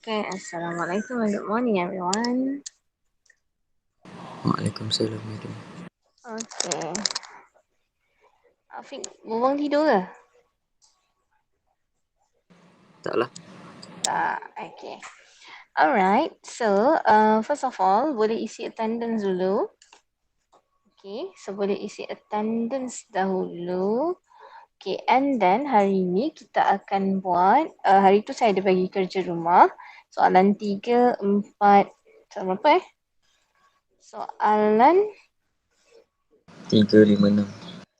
Okay, Assalamualaikum and good morning everyone. Waalaikumsalam, madam. Okay. Afiq, berbuang tidur ke? Taklah. Tak, okay. Alright, so first of all, boleh isi attendance dulu. Okay, so boleh isi attendance dahulu. Okay, and then hari ni kita akan buat, hari tu saya ada bagi kerja rumah. Soalan 3, 4, soalan berapa Soalan 3, 5, 6.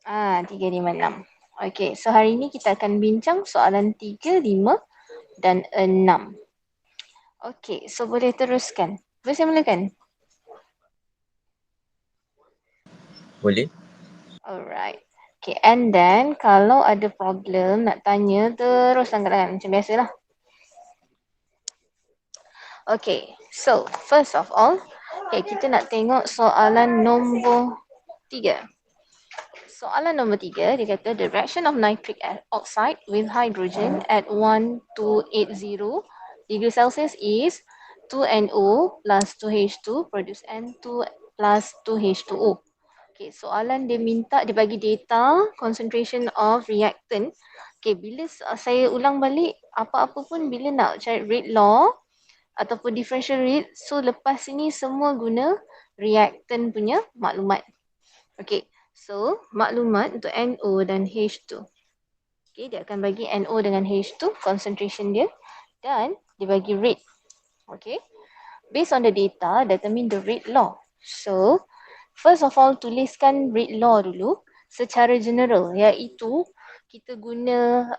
3, 5, 6. Okay, so hari ni kita akan bincang soalan 3, 5 dan 6. Okay, so boleh teruskan. Boleh saya mulakan? Boleh? Alright. Okay, and then kalau ada problem nak tanya, terus angkat tangan macam biasalah. Okay, so first of all, okay, kita nak tengok soalan nombor 3. Soalan nombor 3, dia kata the reaction of nitric oxide with hydrogen at 1280 degree Celsius is 2NO plus 2H2 produce N2 plus 2H2O. Okay, soalan dia minta, dia bagi data concentration of reactant. Okay, bila saya ulang balik, apa-apa pun bila nak cari rate law ataupun differential rate, so lepas ini semua guna reactant punya maklumat. Okay, so maklumat untuk NO dan H2. Okay, dia akan bagi NO dengan H2 concentration dia dan dia bagi rate. Okay, based on the data, determine the rate law. So, first of all, tuliskan rate law dulu secara general, iaitu kita guna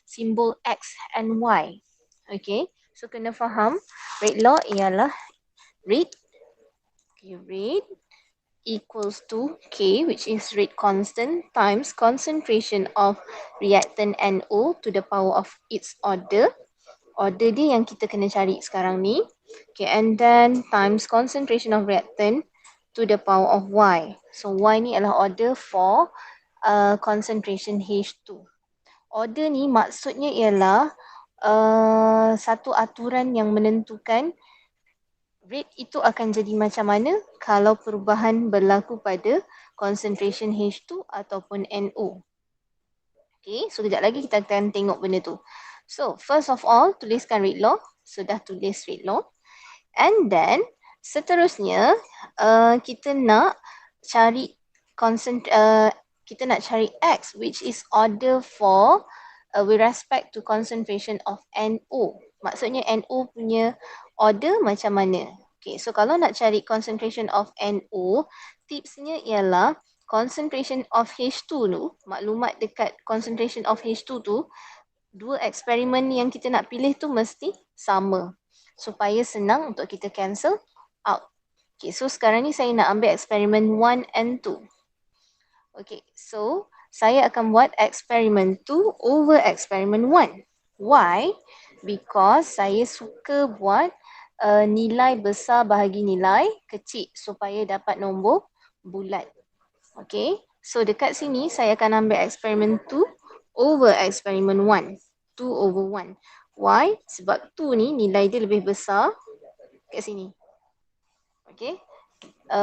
simbol X and Y. Okay, so kena faham rate law ialah rate, rate equals to K, which is rate constant, times concentration of reactant NO to the power of its order. Order dia yang kita kena cari sekarang ni. Okay, and then times concentration of reactant to the power of Y. So Y ni adalah order for concentration H2. Order ni maksudnya ialah satu aturan yang menentukan rate itu akan jadi macam mana kalau perubahan berlaku pada concentration H2 ataupun NO. Okay, so kejap lagi kita akan tengok benda tu. So, first of all, tuliskan rate law. Sudah tulis rate law. And then, seterusnya, kita nak cari X, which is order for with respect to concentration of NO. Maksudnya NO punya order macam mana. Okay, so kalau nak cari concentration of NO, tipsnya ialah concentration of H2 tu, maklumat dekat concentration of H2 tu, dua eksperimen yang kita nak pilih tu mesti sama supaya senang untuk kita cancel out. Okay, so sekarang ni saya nak ambil eksperimen 1 and 2. Okay, so saya akan buat eksperimen 2 over eksperimen 1. Why? Because saya suka buat nilai besar bahagi nilai kecil supaya dapat nombor bulat. Okay, so dekat sini saya akan ambil eksperimen 2 over eksperimen 1. 2 over 1. Why? Sebab 2 ni nilai dia lebih besar kat sini. Okay,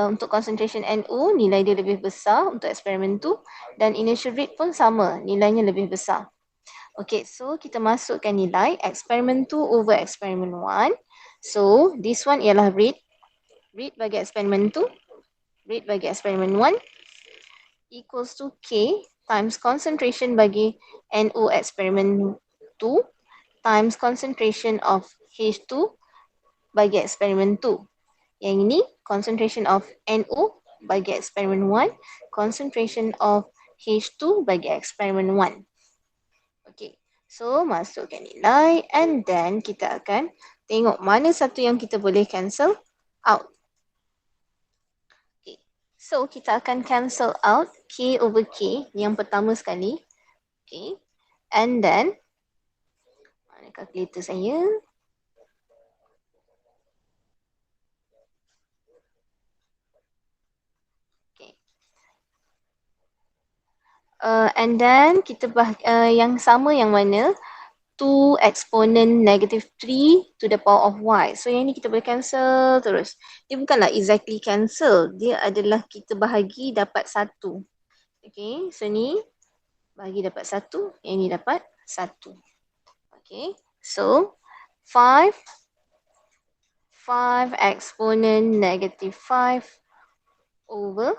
untuk concentration NO nilai dia lebih besar untuk eksperimen 2 dan initial rate pun sama, nilainya lebih besar. Okay, so kita masukkan nilai eksperimen 2 over eksperimen 1. So, this one ialah rate. Rate bagi eksperimen 2, rate bagi eksperimen 1 equals to K times concentration bagi NO eksperimen 2 times concentration of H2 bagi eksperimen 2. Yang ini concentration of NO bagi eksperimen 1, concentration of H2 bagi eksperimen 1. Okay, so masukkan nilai and then kita akan tengok mana satu yang kita boleh cancel out. Okay, So, kita akan cancel out K over K yang pertama sekali. Okay. And then, mana kalkulator saya? Okay. And then, kita yang sama yang mana? 2 exponent negative 3 to the power of y. So, yang ni kita boleh cancel terus. Dia bukanlah exactly cancel. Dia adalah kita bahagi dapat 1. Okay. So, ni bahagi dapat 1. Yang ni dapat 1. Okay. So, 5 exponent negative 5 over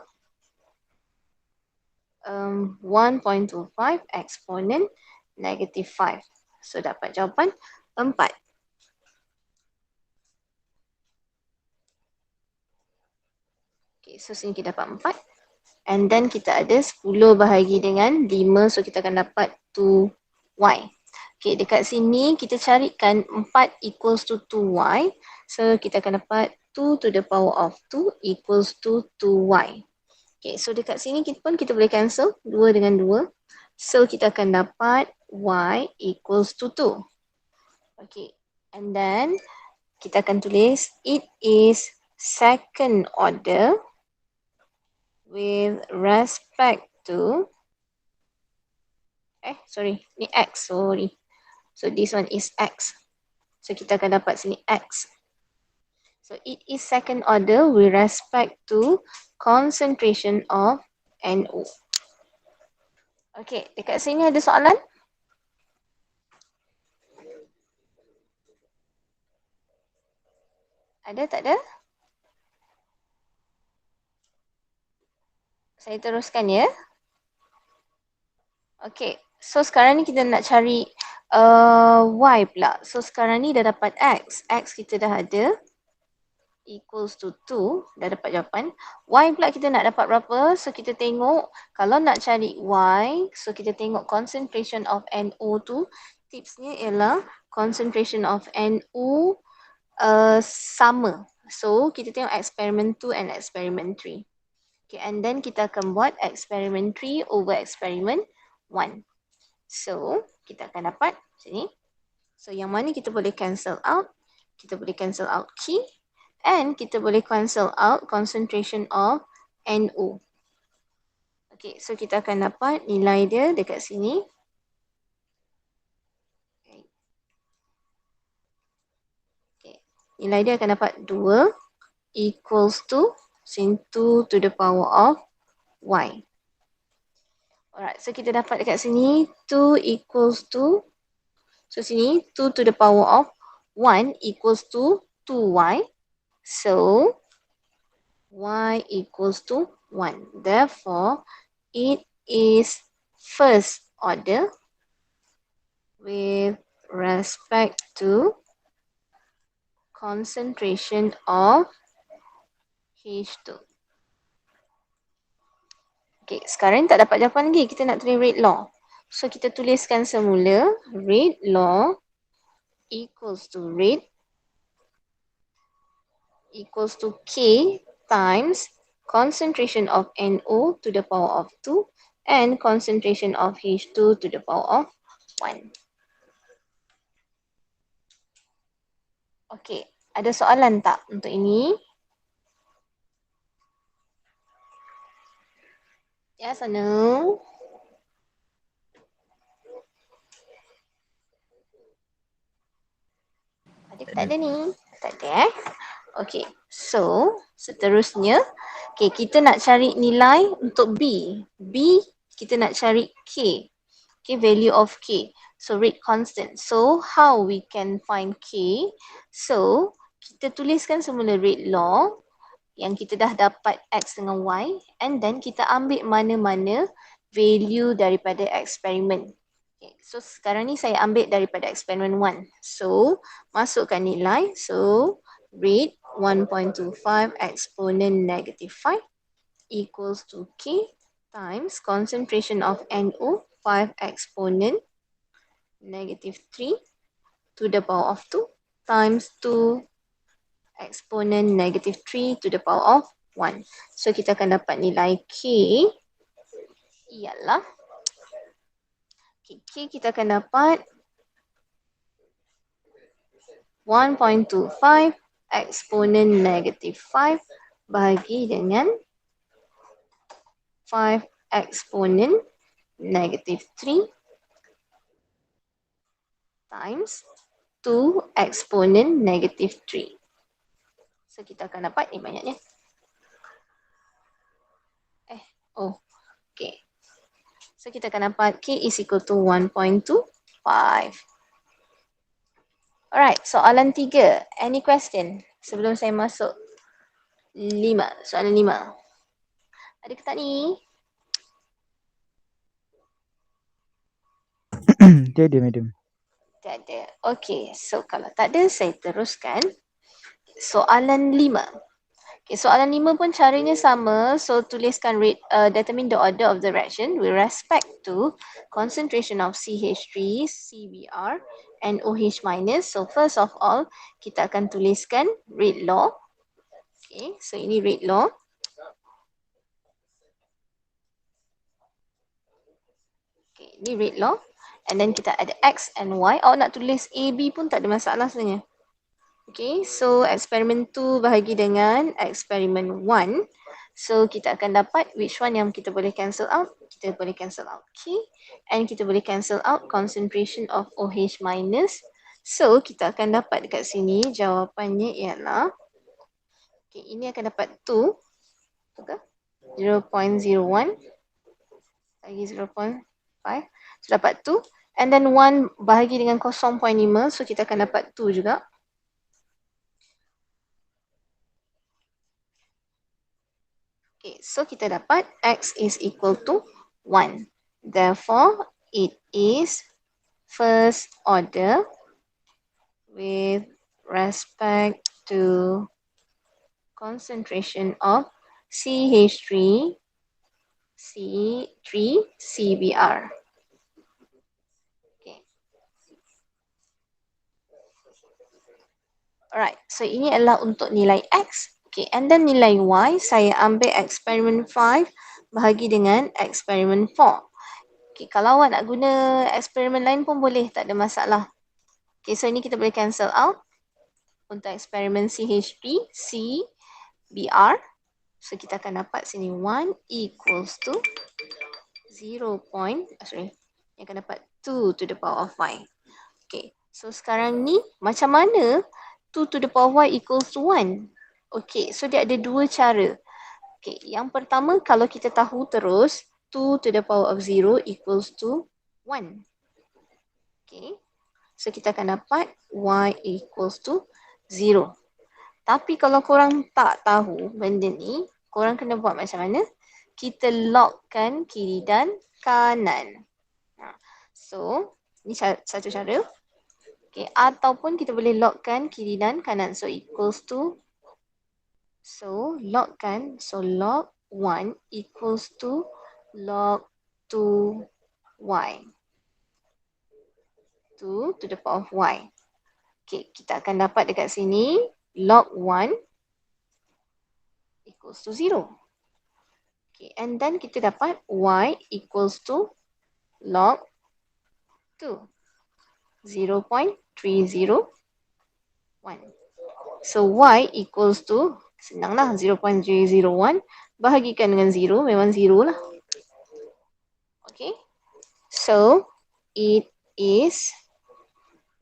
1.25 exponent negative 5. So, dapat jawapan 4. Okay, so sini kita dapat 4. And then kita ada 10 bahagi dengan 5. So, kita akan dapat 2y. Okay, dekat sini kita carikan 4 equals to 2y. So, kita akan dapat 2 to the power of 2 equals to 2y. Okay, so dekat sini kita boleh cancel 2 dengan 2. So, kita akan dapat y equals to 2. Okay, and then kita akan tulis it is second order with respect to ni x, sorry. So, this one is x. So, kita akan dapat sini x. So, it is second order with respect to concentration of NO. Okay, dekat sini ada soalan? Ada tak ada? Saya teruskan ya. Okay, so sekarang ni kita nak cari y pula. So sekarang ni dah dapat x. X kita dah ada. Equals to 2. Dah dapat jawapan. Y pula kita nak dapat berapa? So kita tengok. Kalau nak cari y. So kita tengok concentration of NO2. Tipsnya ialah concentration of NO sama. So kita tengok experiment 2 and experiment 3. Okay, and then kita akan buat experiment 3 over experiment 1. So, kita akan dapat sini. So, yang mana kita boleh cancel out? Kita boleh cancel out K. And kita boleh cancel out concentration of NO. Okay, so kita akan dapat nilai dia dekat sini. Okay. Nilai dia akan dapat 2 equals to sin 2 to the power of y. Alright, so kita dapat dekat sini 2 equals to, so sini 2 to the power of 1 equals to 2y. So, y equals to 1. Therefore, it is first order with respect to concentration of H2. Okay, sekarang tak dapat jawapan lagi. Kita nak tulis rate law. So, kita tuliskan semula rate law equals to rate equals to K times concentration of NO to the power of 2 and concentration of H2 to the power of 1. Okay, ada soalan tak untuk ini? Yes or no? Ada ke tak ada ni? Tak ada Okay, so seterusnya okay, kita nak cari nilai untuk B. B kita nak cari K. Okay, value of K. So rate constant. So how we can find K? So kita tuliskan semula rate law yang kita dah dapat X dengan Y and then kita ambil mana-mana value daripada eksperimen. Okay, so sekarang ni saya ambil daripada eksperimen 1. So masukkan nilai. So rate 1.25 exponent negative 5 equals to K times concentration of NO 5 exponent negative 3 to the power of 2 times 2 exponent negative 3 to the power of 1. So kita akan dapat nilai K ialah K kita akan dapat 1.25 eksponen negatif 5 bahagi dengan 5 eksponen negatif 3 times 2 eksponen negatif 3. So kita akan dapat ni banyaknya. Okay. So kita akan dapat K is equal to 1.25. Alright, soalan 3. Any question sebelum saya masuk 5, soalan 5. Ada ke tak ni? Tiada, madam. Tak ada. Okay, so kalau tak ada, saya teruskan. Soalan 5. Okay, soalan 5 pun caranya sama. So, tuliskan determine the order of the reaction with respect to concentration of CH3, CBr and OH minus. So, first of all, kita akan tuliskan rate law. Okay, so ini rate law. Okay, ini rate law. And then kita ada X and Y. Awak nak tulis A, B pun tak ada masalah sebenarnya. Okay, so eksperimen 2 bahagi dengan eksperimen 1. So, kita akan dapat which one yang kita boleh cancel out. Kita boleh cancel out K. And kita boleh cancel out concentration of OH minus. So, kita akan dapat dekat sini jawapannya ialah okay, ini akan dapat 2. Betul? 0.01 bagi 0.5. So, dapat 2. And then 1 bahagi dengan 0.5. So, kita akan dapat 2 juga. Okay, so kita dapat X is equal to 1. Therefore, it is first order with respect to concentration of CH3, C3, CBr. Okay. Alright, so ini adalah untuk nilai X. Okay, and then nilai Y, saya ambil eksperimen 5 bahagi dengan eksperimen 4. Okay, kalau awak nak guna eksperimen lain pun boleh, tak ada masalah. Okay, so ini kita boleh cancel out. Untuk eksperimen CH3, C, BR. So, kita akan dapat sini 1 equals to 0. Yang akan dapat 2 to the power of Y. Okay, so sekarang ni macam mana 2 to the power of Y equals to 1? Okay, so dia ada dua cara. Okay, yang pertama kalau kita tahu terus 2 to the power of 0 equals to 1. Okay, so kita akan dapat Y equals to 0. Tapi kalau korang tak tahu benda ni, korang kena buat macam mana? Kita logkan kiri dan kanan. So, ni satu cara. Okay, ataupun kita boleh logkan kiri dan kanan. So, equals to logkan. So, log 1 equals to log 2y. 2 to the power of y. Okay, kita akan dapat dekat sini log 1 equals to 0. Okay, and then kita dapat y equals to log 2. 0.301. So, y equals to senanglah 0.301 bahagikan dengan 0, memang 0 lah. Okay. So, it is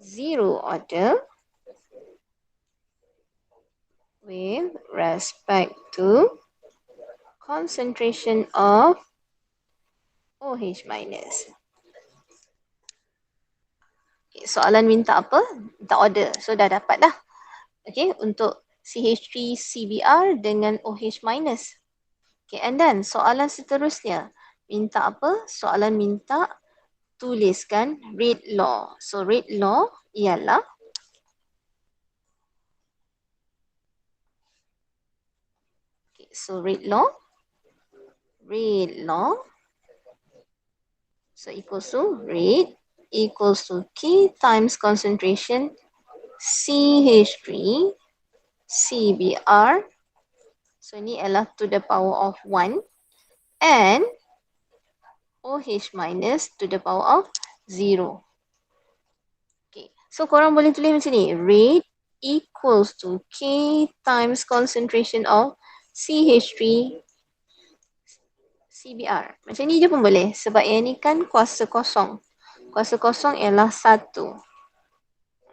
0 order with respect to concentration of OH minus. Okay, soalan minta apa? Minta order. So, dah dapat dah. Okay, untuk CH3 CBr dengan OH minus. Okay, and then soalan seterusnya. Minta apa? Soalan minta tuliskan rate law. So, rate law ialah okay, so rate law so equals to rate equals to K times concentration CH3 CBr So ni adalah to the power of 1 and OH minus to the power of 0. Okay. So korang boleh tulis macam ni. Rate equals to K times concentration of CH3 CBr. Macam ni je pun boleh. Sebab yang ni kan kuasa kosong. Kuasa kosong ialah 1.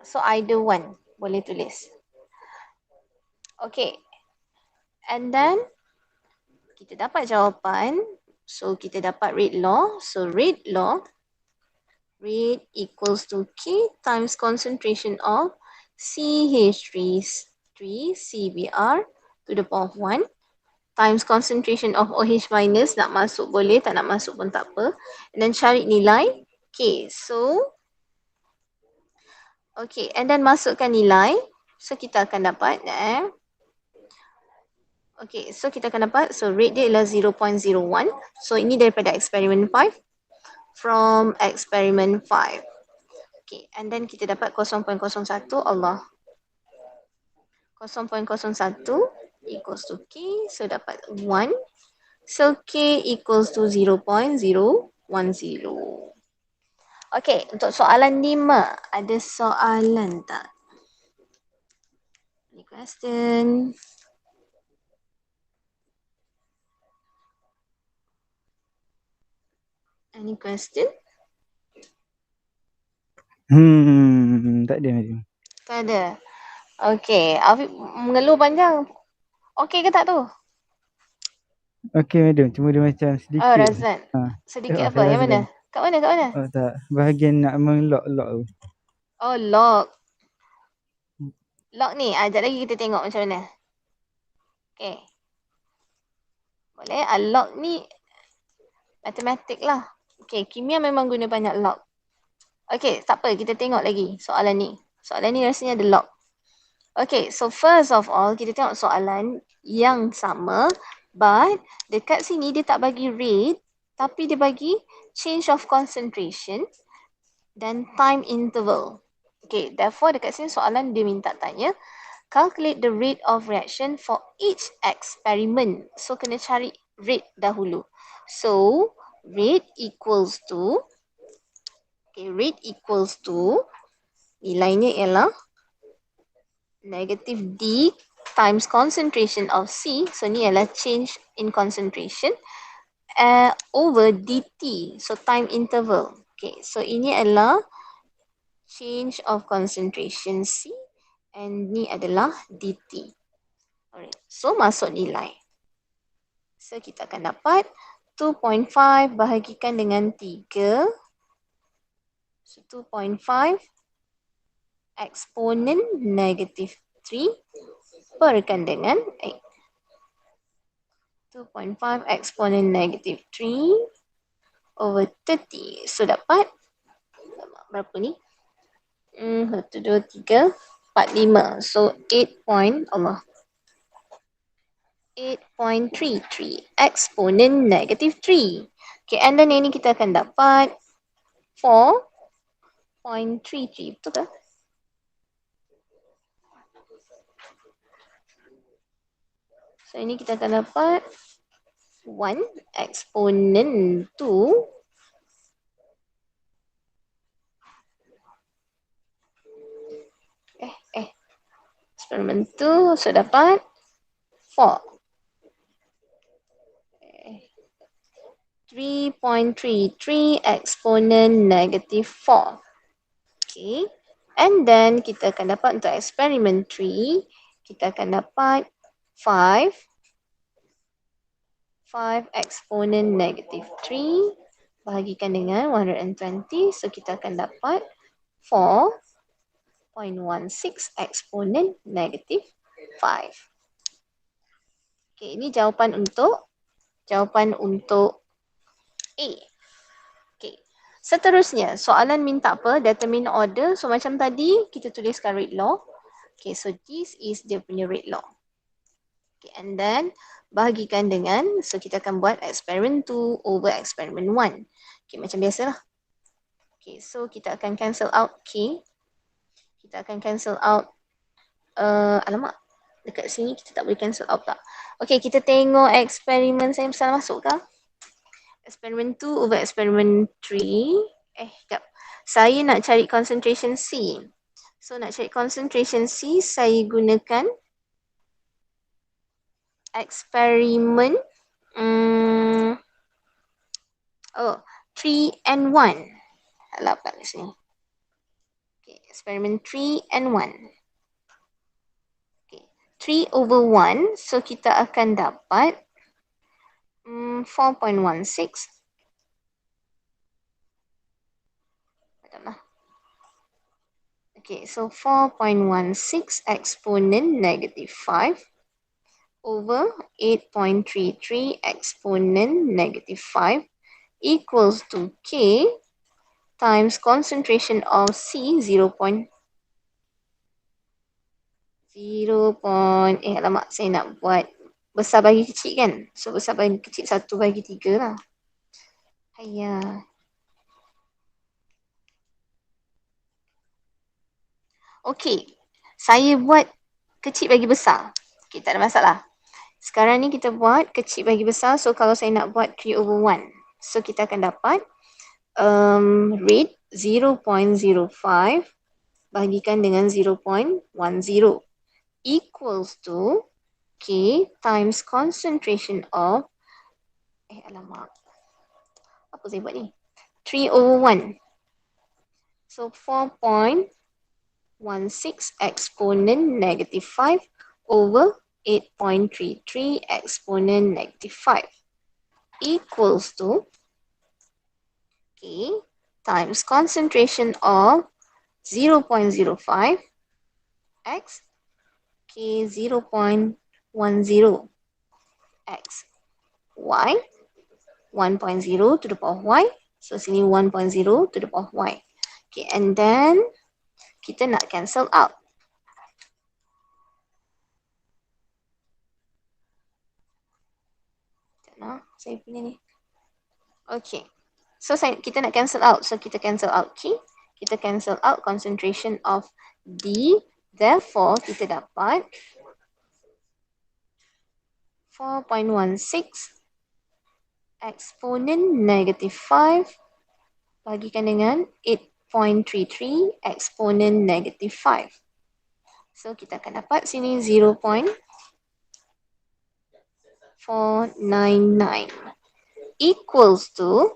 So either one boleh tulis. Okay. And then kita dapat jawapan. So kita dapat rate law. So rate law. Rate equals to K times concentration of CH3 CBr to the power of 1 times concentration of OH minus. Nak masuk boleh, tak nak masuk pun tak apa. And then cari nilai K. So, okay. And then masukkan nilai. So, kita akan dapat. Okay. So, kita akan dapat. So, rate dia ialah 0.01. So, ini daripada eksperimen 5. From experiment 5. Okay. And then kita dapat 0.01. Allah. 0.01 equals to K. So, dapat 1. So, K equals to 0.010. Okay, untuk soalan 5. Ada soalan tak? Any question? Any question? Tak ada madam. Tak ada. Okay, Afiq mengeluh panjang. Okay ke tak tu? Okey madam, cuma dia macam sedikit. Oh, Razlan. Ha. Sedikit Oh, apa? Yang mana? Razlan. Kat mana? Kat mana? Oh tak, bahagian nak meng-lock tu. Oh, log. Log ni, sekejap lagi kita tengok macam mana. Okay. Boleh? Log ni matematik lah. Okay, kimia memang guna banyak log. Okay, tak apa. Kita tengok lagi soalan ni. Soalan ni rasanya ada log. Okay, so first of all, kita tengok soalan yang sama. But, dekat sini dia tak bagi rate. Tapi dia bagi change of concentration dan time interval. Okay, therefore dekat sini soalan dia minta tanya. Calculate the rate of reaction for each experiment. So, kena cari rate dahulu. So, rate equals to, rate equals to, nilainya ialah negative D times concentration of C. So, ni ialah change in concentration over dt. So, time interval. Okay, so ini adalah change of concentration C and ni adalah dt. Alright, so masuk nilai. So, kita akan dapat 2.5 bahagikan dengan 3. So, 2.5 eksponen negative 3 perkan dengan 8. 2.5 eksponen negative 3 over 30. So, dapat berapa ni? 1, 2, 3, 4, 5. So, 8.33 eksponen negative 3. Okay, and then ini kita akan dapat 4.33. Betul ke? So, ini kita akan dapat 1 eksponen 2 eksperimen 2. So, dapat 4. 3.33 eksponen negative 4. Okay. And then kita akan dapat untuk eksperimen 3, kita akan dapat 5 eksponen negative 3 bahagikan dengan 120. So kita akan dapat 4.16 eksponen negative 5. Okay, ini jawapan untuk A. Okay. Seterusnya, soalan minta apa? Determine order. So, macam tadi, kita tuliskan rate law. Okay, so this is dia punya rate law. Okay, and then, bahagikan dengan, so kita akan buat experiment 2 over experiment 1. Okay, macam biasalah. Okay, so kita akan cancel out K. Kita akan cancel out, alamak. Dekat sini kita tak boleh cancel out tak? Okay, kita tengok eksperimen saya salah masuk ke? Eksperimen 2 over eksperimen 3. Sekejap. Saya nak cari concentration C. So, nak cari concentration C, saya gunakan eksperimen 3 and 1. Alah, kat sini. Okay, eksperimen 3 and 1. Okay, 3 over 1. So, kita akan dapat 4.16. Okay, so 4.16 exponent negative 5 over 8.33 exponent negative 5 equals to K times concentration of C 0. Alamak, saya nak buat besar bagi kecil kan? So, besar bagi kecil 1/3 lah. Hayya. Okay, saya buat kecil bagi besar. Okay, tak ada masalah. Sekarang ni kita buat kecil bagi besar. So, kalau saya nak buat 3 over 1. So, kita akan dapat rate 0.05 bagikan dengan 0.10 equals to K times concentration of alamak. Apa saya buat ni? 3 over 1. So, 4.16 exponent negative 5 over 8.33 exponent negative 5 equals to K times concentration of 0.05 x K 0.10 x y 1.0 to the power of y. So, sini 1.0 to the power of y. Okay, and then kita nak cancel out. Saya punya ni. Okay. So, kita nak cancel out. So, kita cancel out K. Kita cancel out concentration of D. Therefore, kita dapat 4.16 exponent negative 5 bagikan dengan 8.33 exponent negative 5. So, kita akan dapat sini 0.499 equals to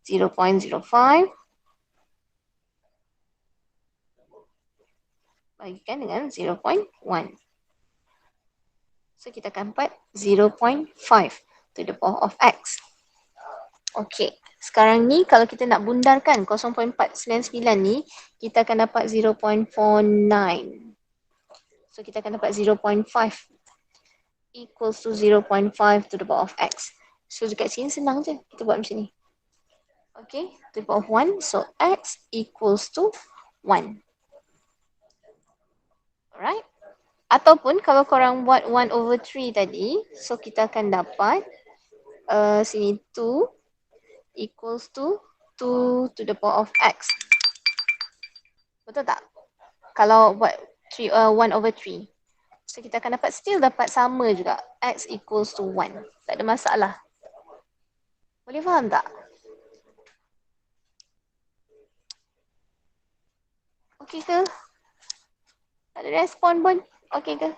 0.05 bagikan dengan 0.1. So, kita akan dapat 0.5 to the power of x. Okay. Sekarang ni kalau kita nak bundarkan 0.499 ni, kita akan dapat 0.49. So, kita akan dapat 0.5 equals to 0.5 to the power of x. So, dekat sini senang je. Kita buat macam ni. Okay. To the power of 1. So, x equals to 1. Alright. Ataupun kalau korang buat 1 over 3 tadi, so kita akan dapat sini 2 equals to 2 to the power of x. Betul tak? Kalau buat 1 over 3. So kita akan dapat, still dapat sama juga. X equals to 1. Tak ada masalah. Boleh faham tak? Okey ke? Tak ada respon pun. Okey ke?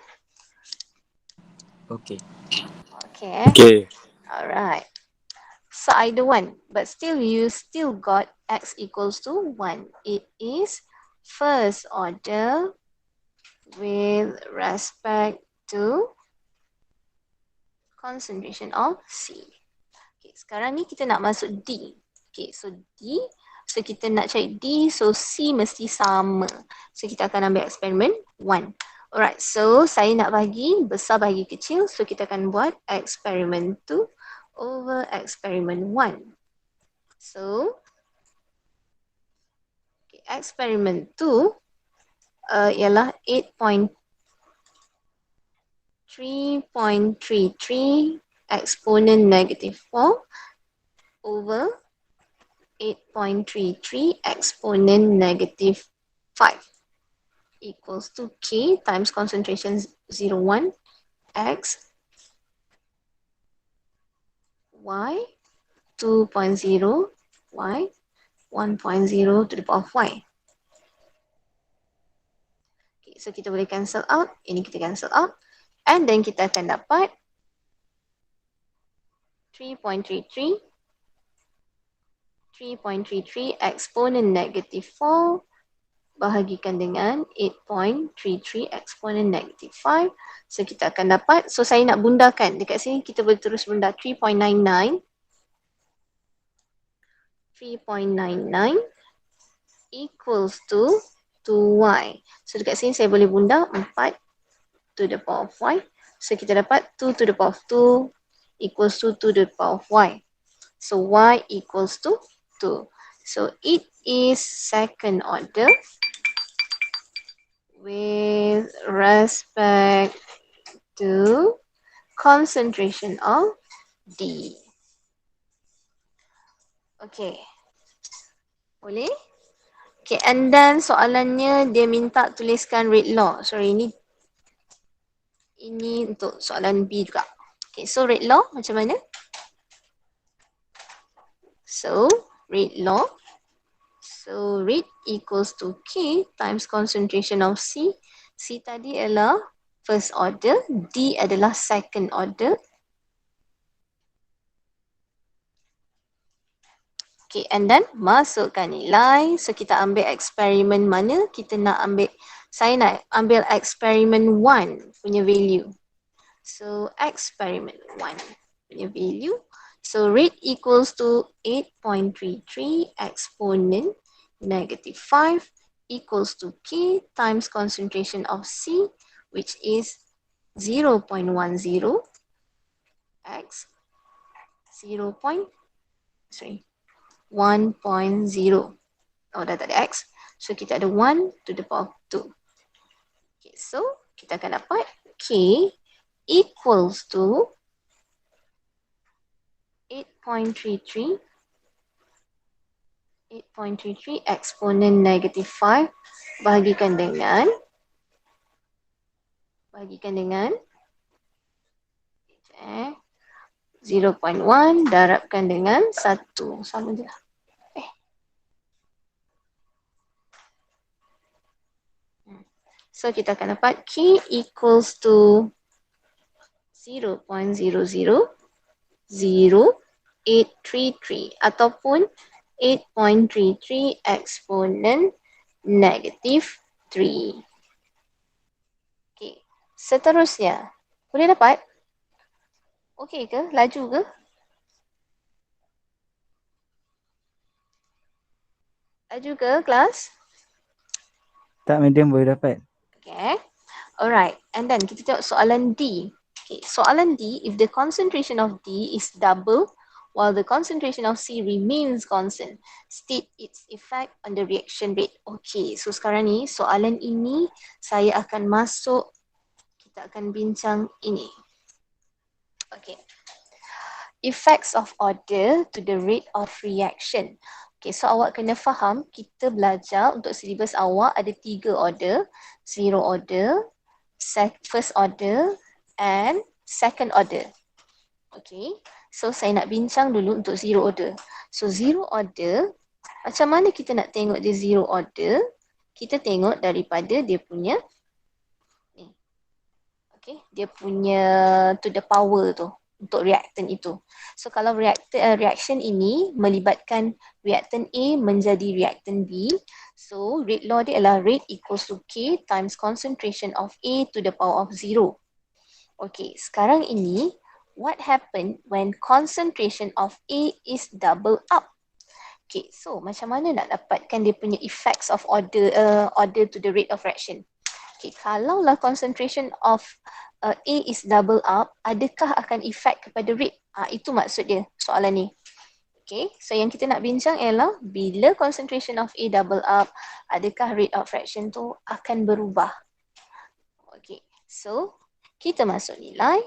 Okay. Okay. Okay. Alright. So either one. But still you still got x equals to 1. It is first order with respect to concentration of C. Okay, sekarang ni kita nak masuk D. Okay, so D. So kita nak cari D, so C mesti sama. So kita akan ambil eksperimen 1. Alright, so saya nak bagi besar bagi kecil. So kita akan buat eksperimen 2 over eksperimen 1. So, okay, eksperimen 2 ialah 8.3.33 exponent negative 4 over 8.33 exponent negative 5. equals to K times concentration 0,1 X Y 2.0 Y 1.0 to the power of Y. Okay, so kita boleh cancel out. Ini kita cancel out. And then kita akan dapat 3.33 exponent negative 4 bahagikan dengan 8.33 exponent negative 5. So kita akan dapat, so saya nak bundakan. Dekat sini kita boleh terus bunda 3.99 equals to 2y. So dekat sini saya boleh bunda 4 to the power of y. So kita dapat 2 to the power of 2 equals to 2 to the power of y. So y equals to 2. So it is second order with respect to concentration of D. Okay. Boleh? Okay, and then soalannya dia minta tuliskan rate law. Sorry, ini untuk soalan B juga. Okay, so rate law macam mana? So, rate law. So, rate equals to K times concentration of C. C tadi adalah first order, D adalah second order. Okay, and then masukkan nilai. So, kita ambil eksperimen mana? Kita nak ambil, saya nak ambil eksperimen 1 punya value. So, experiment 1 punya value. So, rate equals to 8.33 exponent negative 5 equals to K times concentration of C, which is 0.10 x 1.0. Oh, dah tak ada x. So, kita ada 1 to the power of 2. Okay, so, kita akan dapat K equals to 8.33 exponent negative 5 bahagikan dengan 0.1 darabkan dengan 1. Sama je lah. So kita akan dapat K equals to 0.0000833 ataupun 8.33 exponent negative 3. Okay. Seterusnya, boleh dapat? Okey ke? Laju ke? Laju ke kelas? Tak, madam, boleh dapat. Okay. Alright. And then kita tengok soalan D. Okay. Soalan D, if the concentration of D is double while the concentration of C remains constant, state its effect on the reaction rate. Okay. So sekarang ni soalan ini saya akan masuk, kita akan bincang ini. Okay. Effects of order to the rate of reaction. Okay, so awak kena faham, kita belajar untuk syllabus awak ada 3 order. Zero order, first order and second order. Okay, so saya nak bincang dulu untuk zero order. So zero order, macam mana kita nak tengok dia zero order? Kita tengok daripada dia punya ni. Okay, dia punya to the power tu untuk reaktan itu. So kalau reaction ini melibatkan reaktan A menjadi reaktan B, so rate law dia adalah rate equals to K times concentration of A to the power of 0. Okay, sekarang ini what happen when concentration of A is double up? Okay, so macam mana nak dapatkan dia punya effects of order to the rate of reaction? Okay, kalaulah concentration of A is double up, adakah akan efek kepada rate? Itu maksud dia soalan ni. Okay, so yang kita nak bincang ialah bila concentration of A double up, adakah rate of reaction tu akan berubah? Okay, so kita masuk nilai.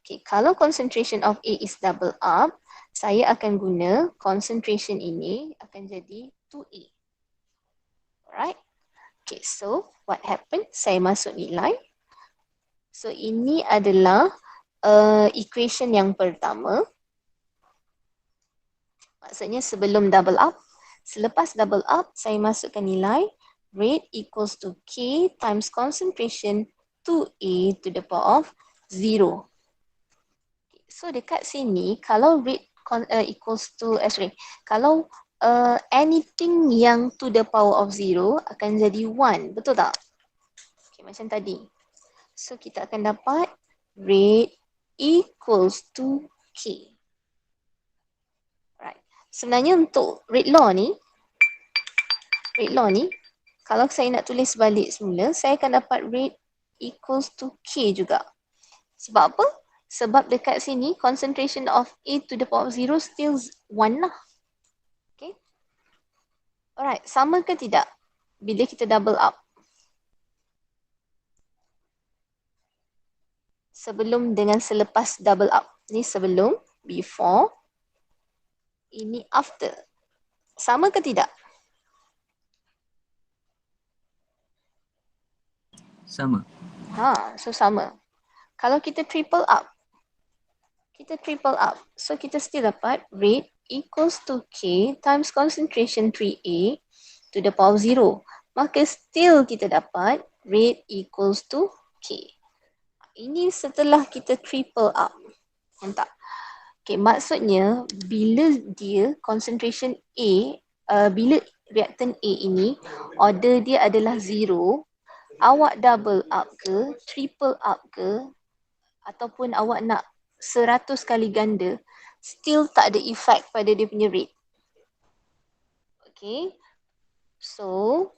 Okay, kalau concentration of A is double up, saya akan guna concentration ini akan jadi 2A. Alright. Okay, so what happened? Saya masuk nilai. So ini adalah equation yang pertama. Maksudnya sebelum double up. Selepas double up, saya masukkan nilai rate equals to K times concentration 2A to the power of 0. So dekat sini, kalau rate equals to, kalau anything yang to the power of 0 akan jadi 1. Betul tak? Okay, macam tadi. So kita akan dapat rate equals to K. Right. Sebenarnya untuk rate law ni, kalau saya nak tulis balik semula, saya akan dapat rate equals to K juga. Sebab apa? Sebab dekat sini, concentration of A to the power of 0 still 1 lah. Okay. Alright, sama ke tidak? Bila kita double up. Sebelum dengan selepas double up. Ni sebelum, before. Ini after. Sama ke tidak? Sama. So sama. Kalau kita triple up. So kita still dapat rate equals to K times concentration 3A to the power 0. Maka still kita dapat rate equals to K. Ini setelah kita triple up. Nampak? Okay, maksudnya bila dia concentration A, bila reactant A ini order dia adalah 0, awak double up ke, triple up ke, ataupun awak nak 100 kali ganda, still tak ada effect pada dia punya rate. Okay. So,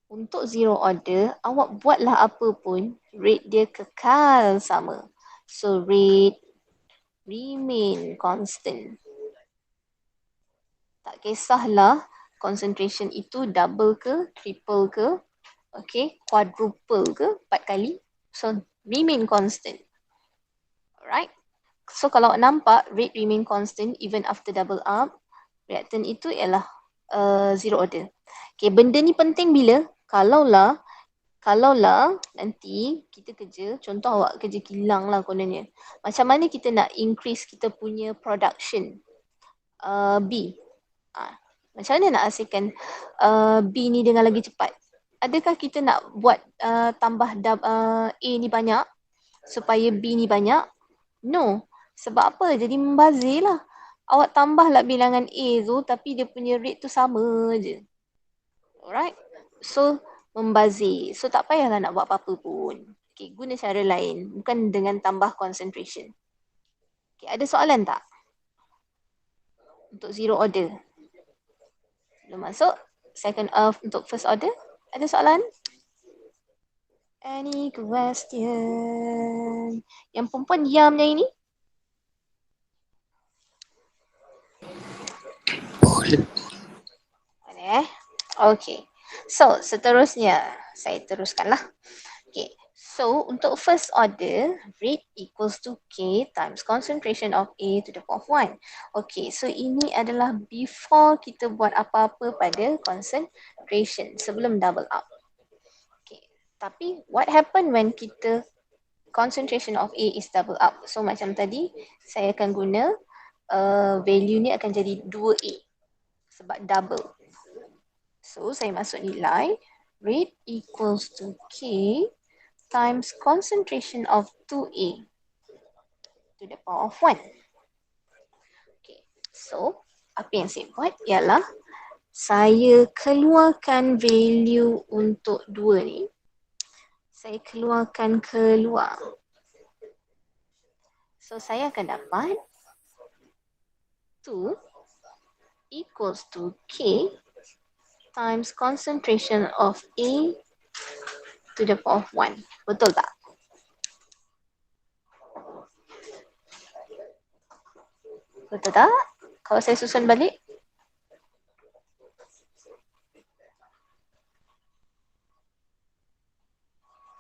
untuk zero order, awak buatlah apa pun, rate dia kekal sama. So, rate remain constant. Tak kisahlah concentration itu double ke, triple ke, okay, quadruple ke, 4 kali. So, remain constant. Alright. So, kalau nampak rate remain constant even after double up, reactant itu ialah zero order. Okay, benda ni penting bila? Kalaulah nanti kita kerja, contoh awak kerja kilang lah kononnya. Macam mana kita nak increase kita punya production B? Macam mana nak hasilkan B ni dengan lagi cepat? Adakah kita nak buat tambah A ni banyak supaya B ni banyak? No. Sebab apa? Jadi membazir lah. Awak tambahlah bilangan A tu tapi dia punya rate tu sama je. Alright? So, membazir. So, tak payahlah nak buat apa-apa pun. Okay, guna cara lain. Bukan dengan tambah concentration. Okay, ada soalan tak? Untuk zero order. Belum masuk. Untuk first order. Ada soalan? Any question? Yang perempuan diamnya ini? Boleh. Okay. So, seterusnya. Saya teruskanlah. Okay. So, untuk first order, rate equals to K times concentration of A to the power of 1. Okay. So, ini adalah before kita buat apa-apa pada concentration. Sebelum double up. Okay. Tapi, what happen when kita concentration of A is double up? So, macam tadi, saya akan guna value ni akan jadi 2A. Sebab double. So, saya masuk nilai rate equals to K times concentration of 2A to the power of 1. Okay. So, apa yang saya buat ialah saya keluarkan value untuk 2 ni. Saya keluarkan keluar. So, saya akan dapat 2 equals to K times concentration of A to the power of 1. Betul tak? Betul tak? Kalau saya susun balik.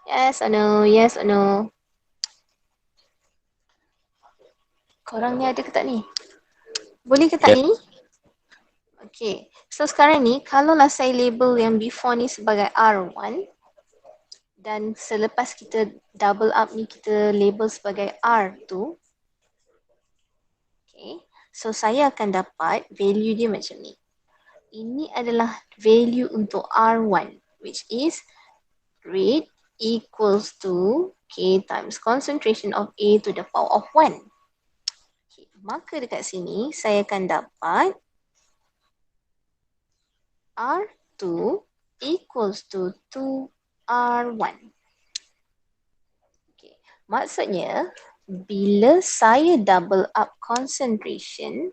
Yes or no? Yes or no? Korang ni ada ke tak ni? Boleh ke tak Ya. ni? Okay, so sekarang ni kalaulah saya label yang before ni sebagai R1 dan selepas kita double up ni kita label sebagai R2. Okay, so saya akan dapat value dia macam ni. Ini adalah value untuk R1 which is rate equals to K times concentration of A to the power of 1. Okay, maka dekat sini saya akan dapat R2 equals to 2R1. Okay, maksudnya bila saya double up concentration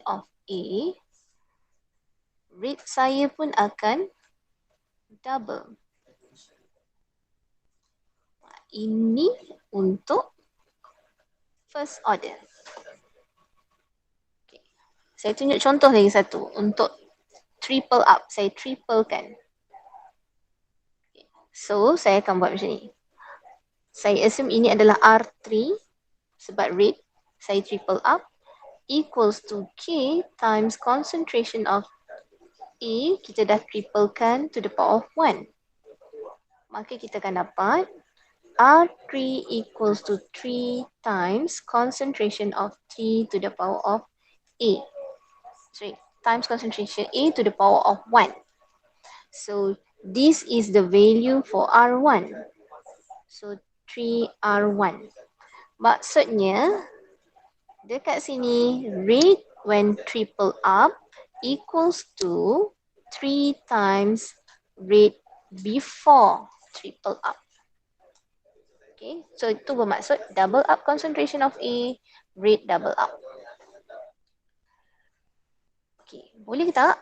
of A, rate saya pun akan double. Ini untuk first order. Okay. Saya tunjuk contoh lagi satu. Untuk triple up, saya triple kan. Okay. So, saya akan buat macam ni. Saya assume ini adalah R3 sebab rate saya triple up equals to K times concentration of A, kita dah triplekan to the power of 1. Maka kita akan dapat R3 equals to 3 times concentration of 3 to the power of A. Sorry, times concentration A to the power of 1. So, this is the value for R1. So, 3R1. Maksudnya, dekat sini, rate when triple up equals to 3 times rate before triple up. Okay, so itu bermaksud double up concentration of A, rate double up. Okay, boleh ke tak?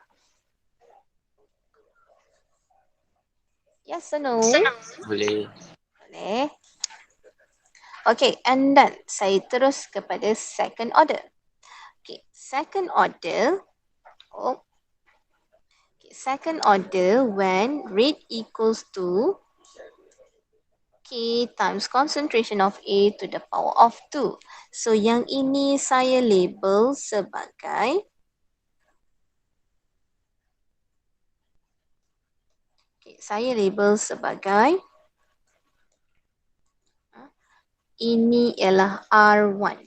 Yes or no? Boleh. Boleh. Okay, and then saya terus kepada second order. Okay, second order. Second order when rate equals to K times concentration of A to the power of 2. So, yang ini saya label sebagai ini ialah R1.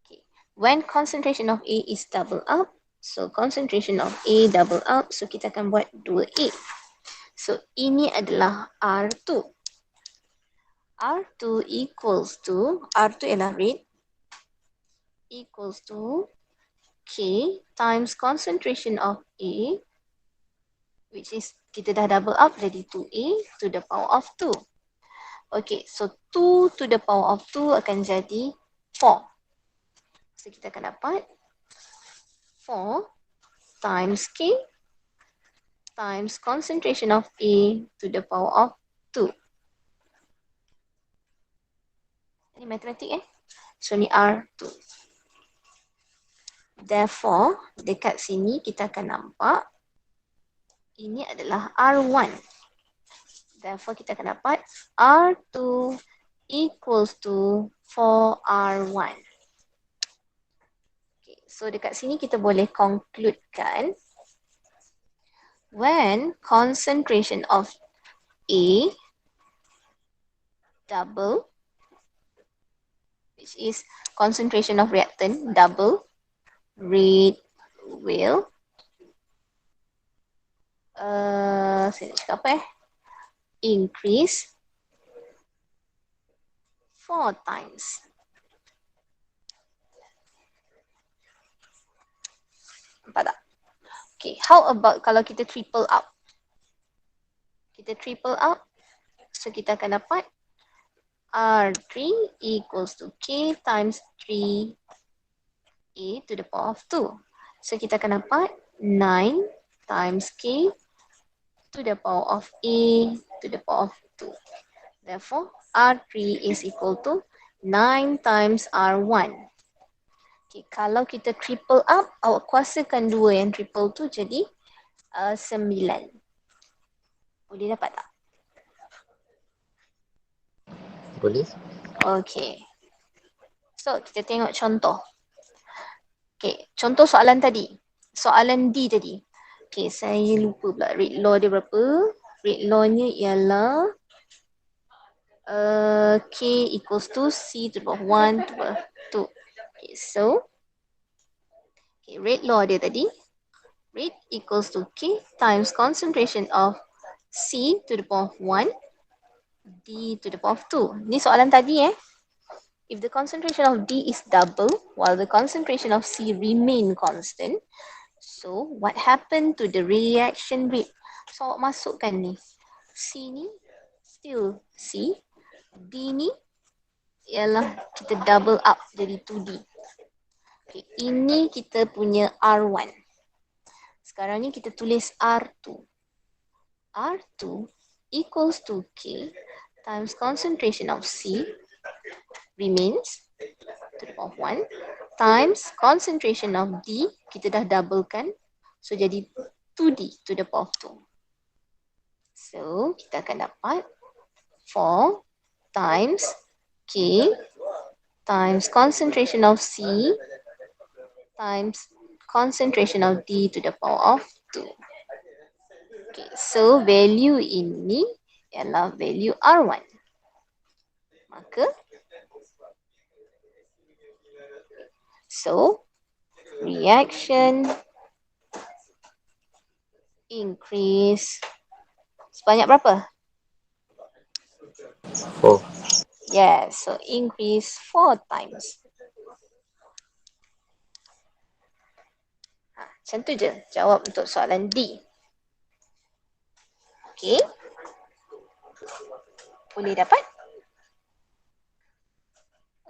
Okay. When concentration of A is double up, so concentration of A double up, so kita akan buat 2A. So, ini adalah R2. R2 equals to, R2 ialah rate, equals to K times concentration of A, which is kita dah double up jadi 2A to the power of 2. Okay, so 2 to the power of 2 akan jadi 4. So kita akan dapat 4 times K times concentration of A to the power of 2. Ini matematik So ni R2. Therefore, dekat sini kita akan nampak ini adalah R1. Therefore, kita akan dapat R2 equals to 4R1. Okay, so dekat sini kita boleh concludekan when concentration of A double, which is concentration of reactant double, rate will saya nak cakap apa increase 4 times. Nampak tak? Okay, how about kalau kita triple up? Kita triple up, so kita akan dapat R3 equals to K times 3A to the power of 2. So kita akan dapat 9 times K to the power of A to the power of 2. Therefore, R3 is equal to 9 times R1. Okay, kalau kita triple up, awak kuasakan 2 yang triple tu jadi 9. Boleh dapat tak? Boleh. Okay. So, kita tengok contoh. Okay, contoh soalan tadi. Soalan D tadi. Okay, saya lupa pula rate law dia berapa. Rate law-nya ialah K equals to C to the power 1 to the power 2. Okay, so rate law dia tadi. Rate equals to K times concentration of C to the power of 1 D to the power of 2. Ni soalan tadi If the concentration of D is double while the concentration of C remain constant, so what happened to the reaction rate? So awak masukkan ni. C ni still C. D ni ialah kita double up jadi 2D. Okay, ini kita punya R1. Sekarang ni kita tulis R2. R2 equals to K times concentration of C remains to the power of 1 times concentration of D, kita dah doublekan, so jadi 2D to the power of 2. So kita akan dapat 4 times K times concentration of C times concentration of D to the power of 2. Okay, so value ini ialah value R1. Maka so reaction increase sebanyak berapa? 4. Yes, so increase 4 times. Macam tu je jawab untuk soalan D. Okay. Boleh dapat?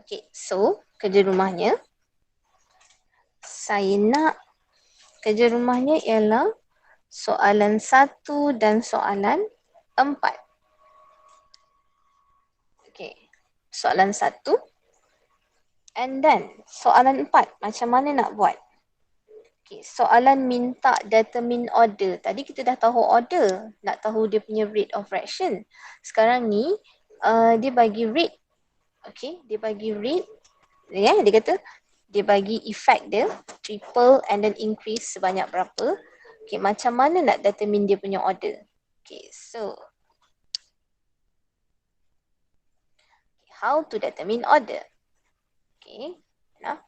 Okay, so kerja rumahnya. Saya nak kerja rumahnya ialah soalan 1 dan soalan 4. Okay, soalan 1 and then soalan 4. Macam mana nak buat? Okay, soalan minta determine order. Tadi kita dah tahu order. Nak tahu dia punya rate of fraction. Sekarang ni dia bagi rate. Okay, dia bagi rate. Dia kata dia bagi effect dia. Triple and then increase sebanyak berapa. Okay, macam mana nak determine dia punya order? Okay, so how to determine order? Okay, nah.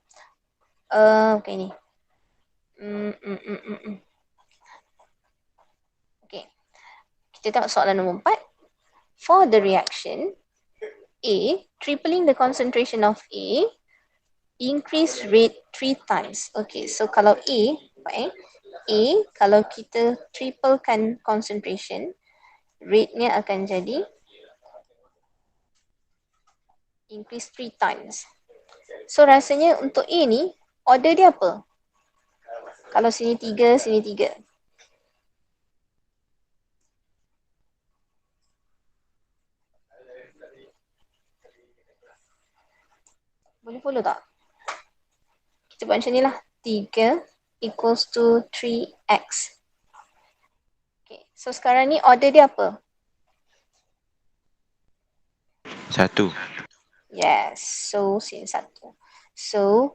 Okay ni. Okay, kita tengok soalan nombor 4. For the reaction A, tripling the concentration of A, increase rate 3 times. Okay, so kalau A, kalau kita triplekan concentration, rate-nya akan jadi increase 3 times. So rasanya untuk A ni, order dia apa? Kalau sini 3, sini 3. Boleh follow tak? Kita buat macam ni lah. 3 equals to 3x. Okay, so sekarang ni order dia apa? 1. Yes, so sini 1. So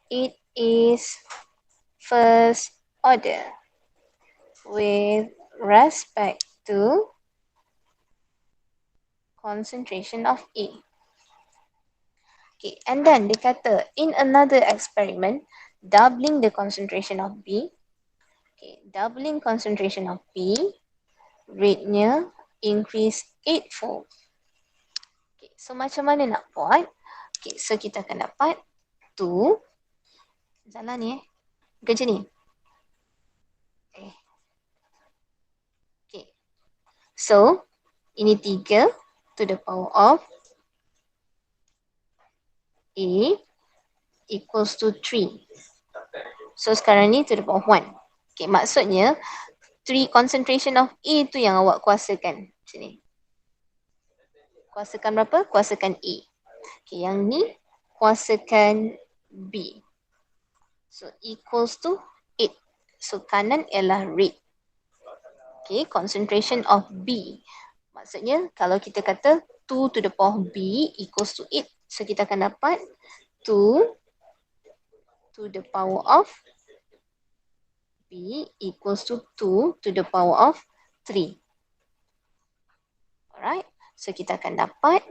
it is first order with respect to concentration of A. Okay, and then dia kata in another experiment, doubling the concentration of B. Okay, doubling concentration of B, rate-nya increase 8-fold. Okay, so macam mana nak buat? Okay, so kita akan dapat 2. Salah ni Bukan macam ni. Okay. So, ini 3 to the power of A equals to 3. So, sekarang ni to the power of 1. Okay, maksudnya 3 concentration of A tu yang awak kuasakan. Macam ni. Kuasakan berapa? Kuasakan A. Okay, yang ni kuasakan B. So, equals to 8. So, kanan ialah rate. Okay, concentration of B. Maksudnya, kalau kita kata 2 to the power of B equals to 8. So, kita akan dapat 2 to the power of B equals to 2 to the power of 3. Alright, so kita akan dapat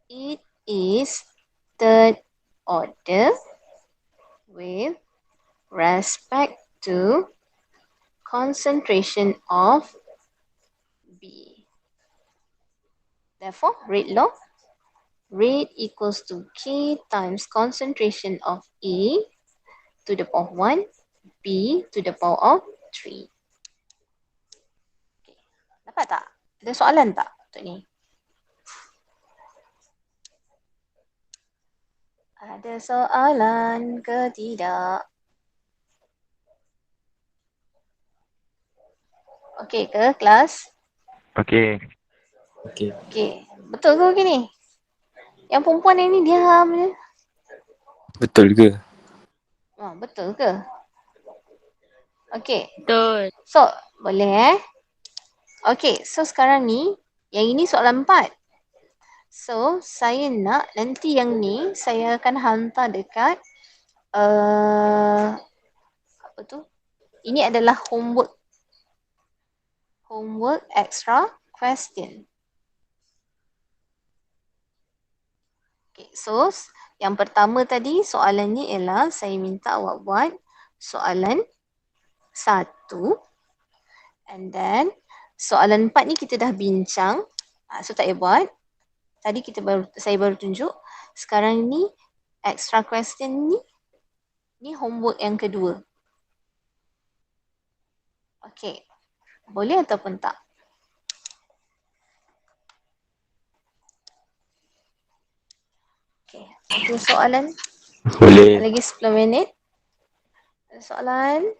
it is third order with respect to concentration of B. Therefore, rate law, rate equals to K times concentration of A to the power of 1, B to the power of 3. Okay. Dapat tak? Ada soalan tak untuk ni? Ada soalan ke tidak? Okey ke kelas? Okey. Okey. Okey. Betul ke okey ni? Yang perempuan yang ni diam je. Betul ke? Betul ke? Okey. Betul. So, boleh Okey, so sekarang ni, yang ini soalan 4. So, saya nak nanti yang ni, saya akan hantar dekat, apa tu? Ini adalah homework. Homework extra question. Okay, so yang pertama tadi soalannya ialah saya minta awak buat soalan 1 and then soalan 4 ni kita dah bincang. So tak payah buat. Tadi saya baru tunjuk. Sekarang ni extra question ni homework yang kedua. Okay. Boleh ataupun tak? Okay. Ada soalan? Boleh. Lagi 10 minit. Ada soalan?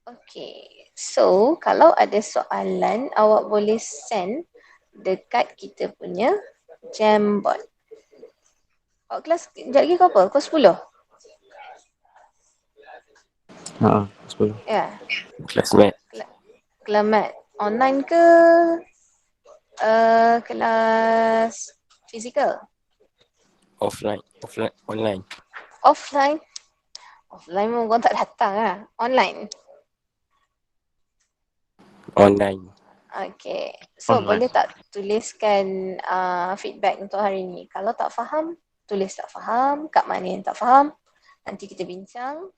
Okay. So, kalau ada soalan, awak boleh send dekat kita punya Jamboard. Awak kelas, sekejap lagi kau apa? Kau 10? Ha, 10. Ya. Kelas mat. Kelas mat. Online ke kelas fizikal? Offline, online. Offline? Offline pun kau tak datang lah. Online? Online. Okay. So, Online. boleh tak tuliskan feedback untuk hari ni? Kalau tak faham, tulis tak faham. Kat mana yang tak faham. Nanti kita bincang.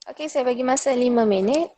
Okay, saya bagi masa 5 minit.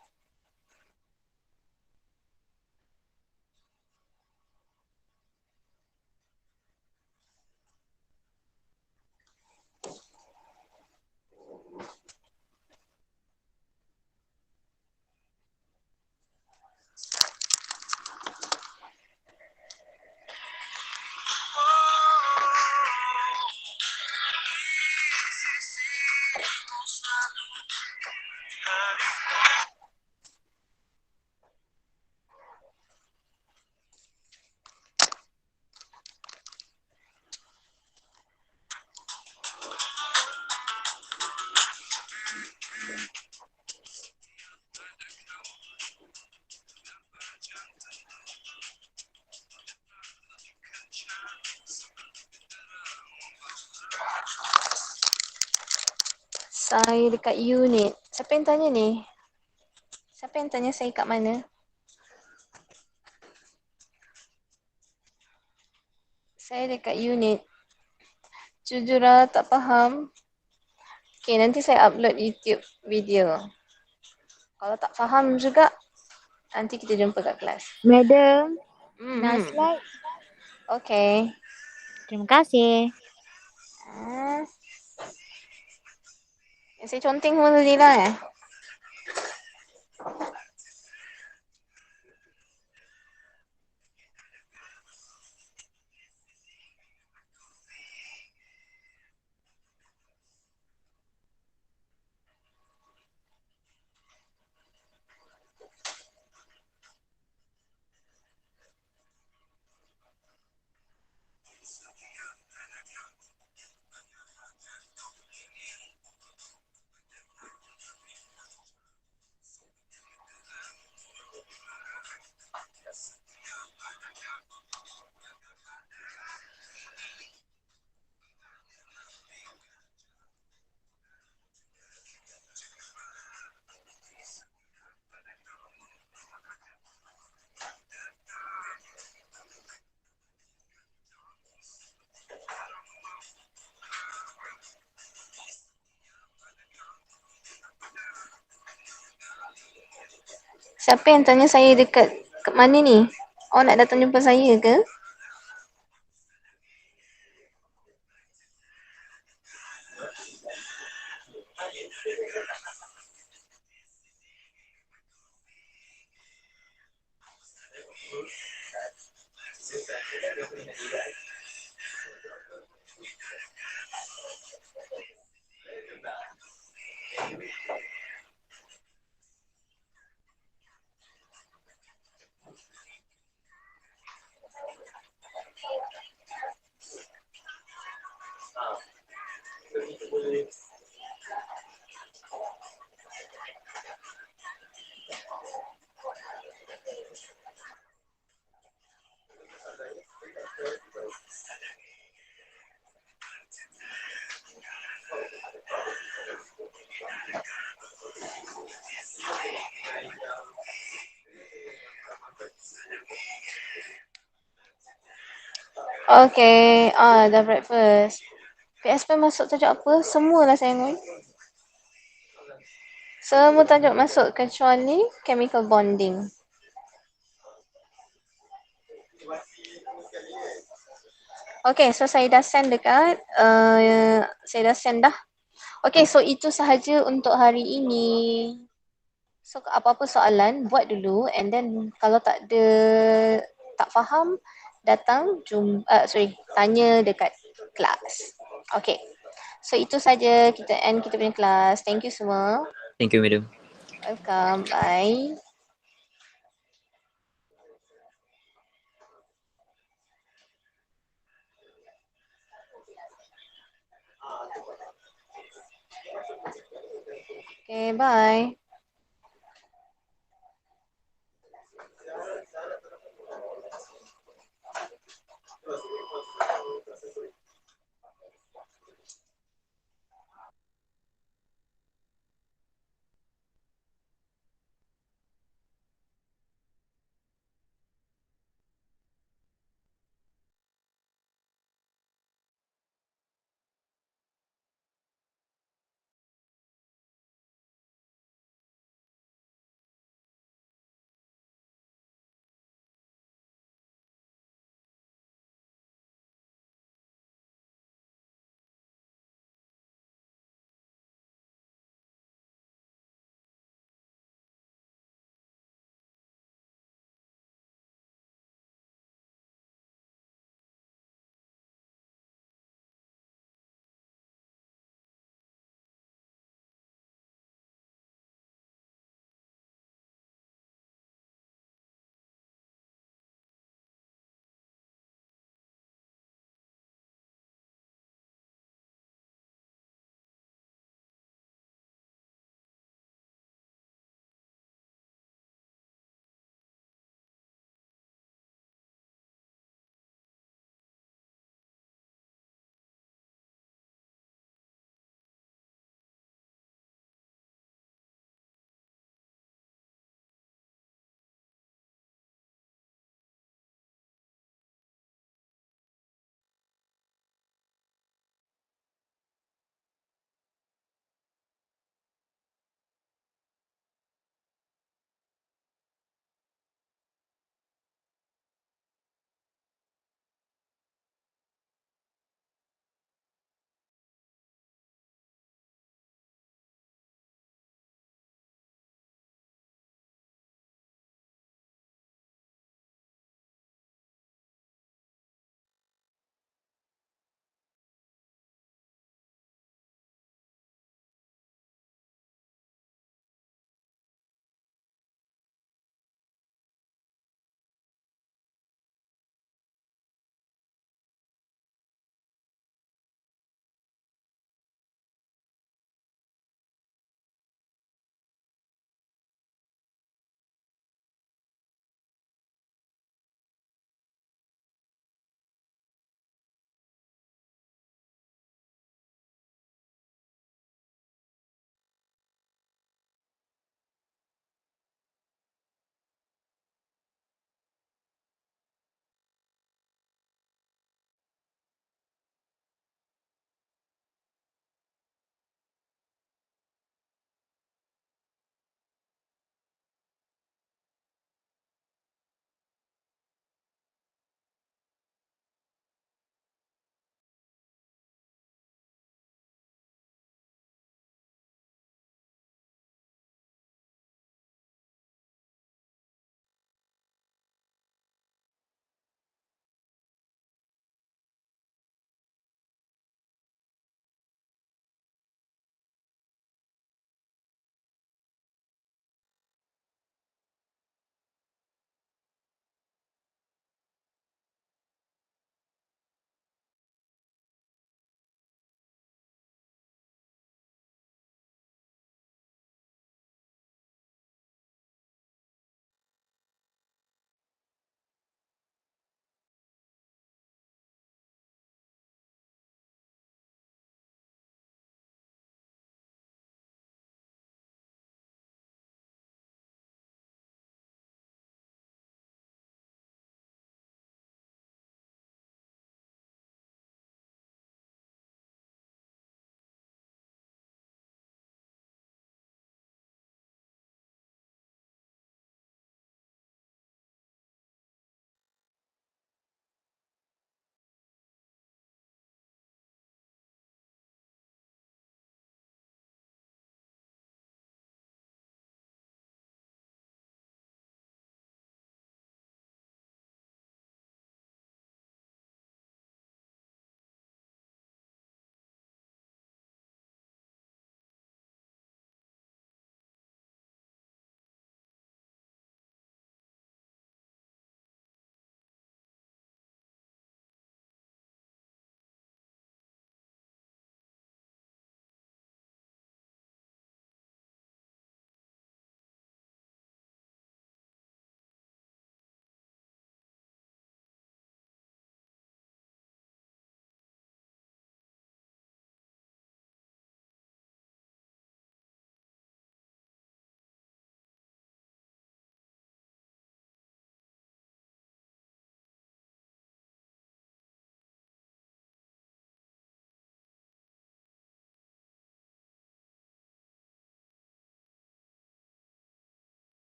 Saya dekat unit. Siapa yang tanya ni? Siapa yang tanya saya kat mana? Saya dekat unit. Jujur lah, tak faham. Okay, nanti saya upload YouTube video. Kalau tak faham juga, nanti kita jumpa kat kelas. Madam, nak slide? Okay. Terima kasih. Yang saya conteng pun tadi lah Siapa yang tanya saya dekat kat mana ni? Oh, nak datang jumpa saya ke? Okay, dah breakfast. PSP masuk tajuk apa? Semualah saya ngoi. Semua tajuk masuk kecuali chemical bonding. Okay, so saya dah send dekat, saya dah send dah. Okay, so itu sahaja untuk hari ini. So apa-apa soalan, buat dulu and then kalau tak faham, datang tanya dekat kelas. Okay, so itu saja kita end kita punya kelas. Thank you semua. Thank you, madam. Welcome, bye. Okay, bye.